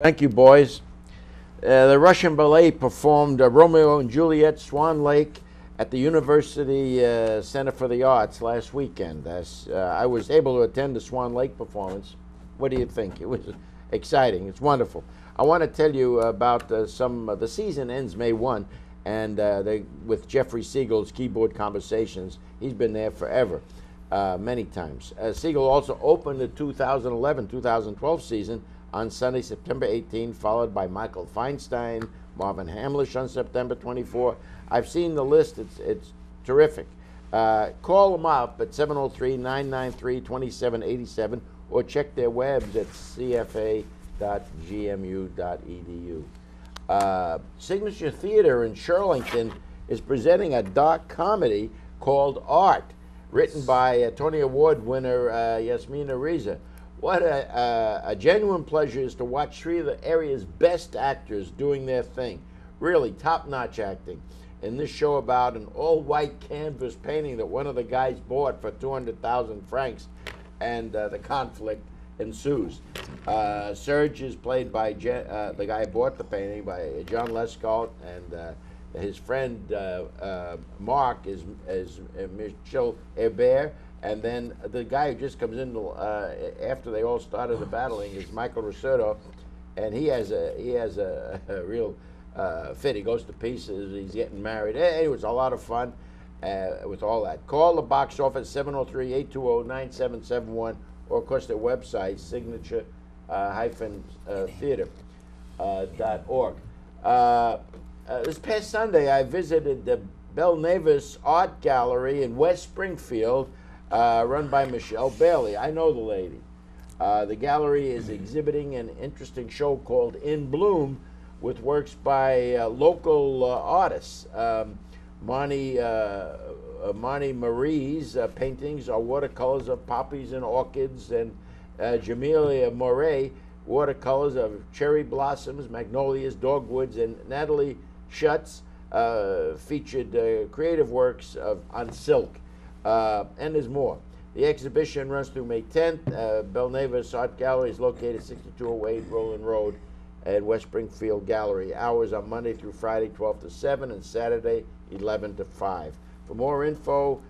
Thank you, boys. The Russian ballet performed Romeo and Juliet, Swan Lake, at the University Center for the Arts last weekend. I was able to attend the Swan Lake performance. What do you think? It was exciting. It's wonderful. I want to tell you about the season ends May 1, and with Jeffrey Siegel's Keyboard Conversations. He's been there forever, many times. Siegel also opened the 2011-2012 season on Sunday, September 18, followed by Michael Feinstein, Marvin Hamlish on September 24. I've seen the list. It's terrific. Call them up at 703-993-2787 or check their webs at cfa.gmu.edu. Signature Theater in Shirlington is presenting a dark comedy called Art, written by Tony Award winner Yasmina Reza. What a genuine pleasure is to watch three of the area's best actors doing their thing. Really top-notch acting. In this show about an all-white canvas painting that one of the guys bought for 200,000 francs, and the conflict ensues. Serge is played by the guy who bought the painting, by John Lescaut, and his friend Mark is Michel Hebert. And then the guy who just comes in after they all started the battling is Michael Rossetto, and he has a real fit. He goes to pieces. He's getting married. It was a lot of fun with all that. Call the box office 703-820-9771, or of course their website signature-theater.org. This past Sunday I visited the Belle Nevis Art Gallery in West Springfield, run by Michelle Bailey. I know the lady. The gallery is exhibiting an interesting show called In Bloom, with works by local artists. Marnie Marie's paintings are watercolors of poppies and orchids, and Jamelia Moret watercolors of cherry blossoms, magnolias, dogwoods, and Natalie Schutz featured creative works on silk. And there's more. The exhibition runs through May 10th. Belle Nevis Art Gallery is located 6208 Roland Road at West Springfield Gallery. Hours are Monday through Friday, 12 to 7, and Saturday, 11 to 5. For more info,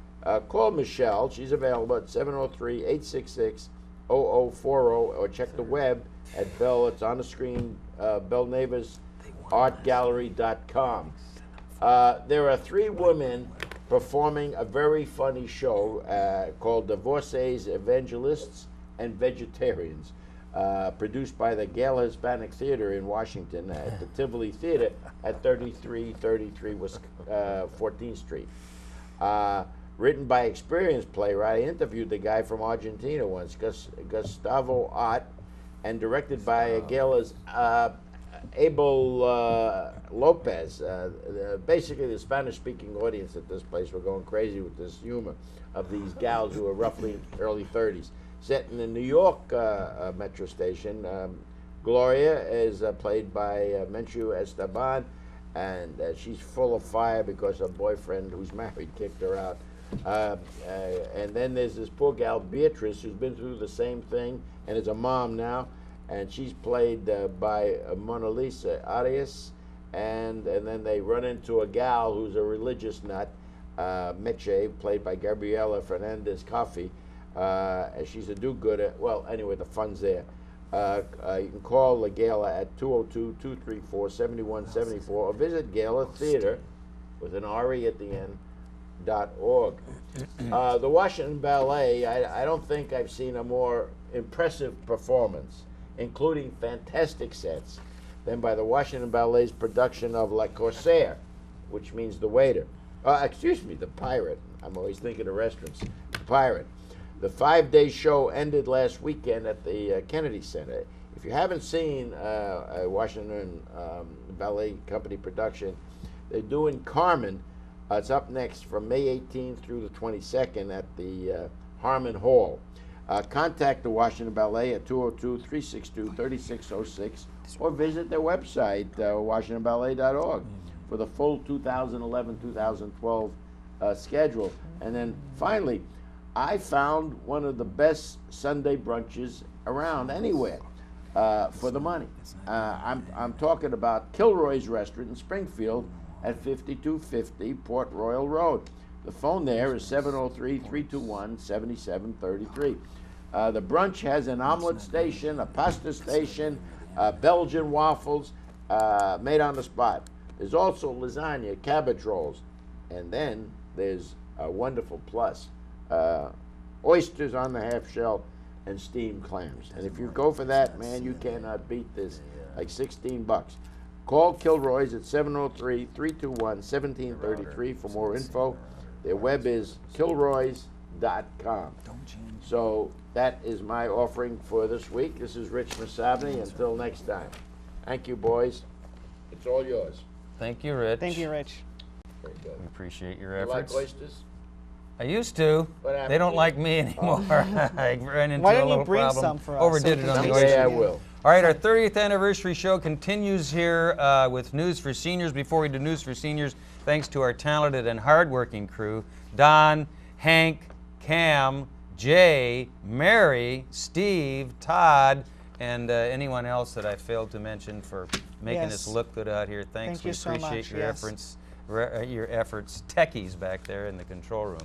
call Michelle. She's available at 703-866-0040, or check the web at Belle. It's on the screen, BelleNevisArtGallery.com. There are three women performing a very funny show called Divorcees, Evangelists, and Vegetarians, produced by the Gale Hispanic Theater in Washington at the Tivoli Theater at 3333 14th Street. Written by experienced playwright. I interviewed the guy from Argentina once, Gustavo Ott, and directed by Gale's Abel Lopez. Basically, the Spanish-speaking audience at this place were going crazy with this humor of these gals who are roughly early 30s. Set in the New York metro station, Gloria is played by Menchu Esteban, and she's full of fire because her boyfriend, who's married, kicked her out. And then there's this poor gal, Beatrice, who's been through the same thing and is a mom now. And she's played by Mona Lisa Arias, and then they run into a gal who's a religious nut, Meche, played by Gabriela Fernandez Coffey. She's a do-gooder. Well, anyway, the fun's there. You can call the Gala at 202-234-7174, or visit Gala Theater, with an R-E at the end, .org. The Washington Ballet, I don't think I've seen a more impressive performance, including fantastic sets, than by the Washington Ballet's production of La Corsaire, which means the waiter. The pirate. I'm always thinking of restaurants. The pirate. The 5-day show ended last weekend at the Kennedy Center. If you haven't seen a Washington Ballet Company production, they're doing Carmen. It's up next from May 18th through the 22nd at the Harmon Hall. Contact the Washington Ballet at 202-362-3606, or visit their website, washingtonballet.org, for the full 2011-2012 schedule. And then finally, I found one of the best Sunday brunches around anywhere. for the money. I'm talking about Kilroy's Restaurant in Springfield at 5250 Port Royal Road. The phone there is 703-321-7733. The brunch has an omelet station, a pasta station, Belgian waffles made on the spot. There's also lasagna, cabbage rolls, and then there's a wonderful plus, oysters on the half shell and steamed clams. And if you go for that, man, you cannot beat this, like 16 bucks. Call Kilroy's at 703-321-1733 for more info. Their web is kilroys.com. So that is my offering for this week. This is Rich Massabny. Until next time. Thank you, boys. It's all yours. Thank you, Rich. Thank you, Rich. Very good. We appreciate your You efforts. like oysters? I used to. What happened They don't to like you? me anymore. I ran into Why a don't you little bring problem. some for us? Overdid it on the Someday oyster. Someday I will. All right, our 30th anniversary show continues here with News for Seniors. Before we do News for Seniors, thanks to our talented and hardworking crew, Don, Hank, Cam, Jay, Mary, Steve, Todd, and anyone else that I failed to mention for making Yes. us look good out here. Thanks. Thank you so We appreciate much, your yes. efforts, techies back there in the control room.